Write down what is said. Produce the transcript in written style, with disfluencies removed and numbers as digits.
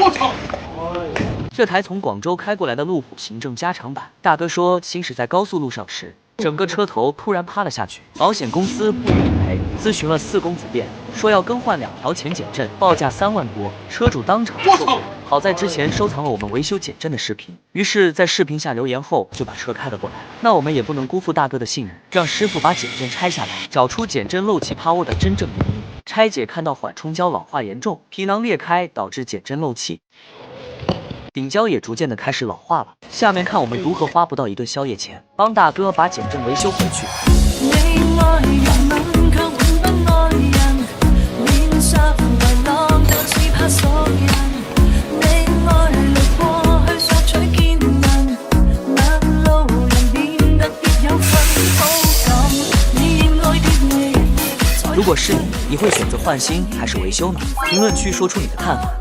我操！这台从广州开过来的路虎行政加长版，大哥说行驶在高速路上时，整个车头突然趴了下去，保险公司不予理赔。咨询了4公子店，说要更换2条前减震，报价3万多，车主当场受不了。好在之前收藏了我们维修减震的视频，于是，在视频下留言后就把车开了过来。那我们也不能辜负大哥的信任，让师傅把减震拆下来，找出减震漏气趴窝的真正原因。拆解看到缓冲胶老化严重，皮囊裂开导致减震漏气。顶胶也逐渐的开始老化了，下面看我们如何花不到1顿宵夜钱，帮大哥把减震维修回去。如果是你，你会选择换新还是维修呢？评论区说出你的看法。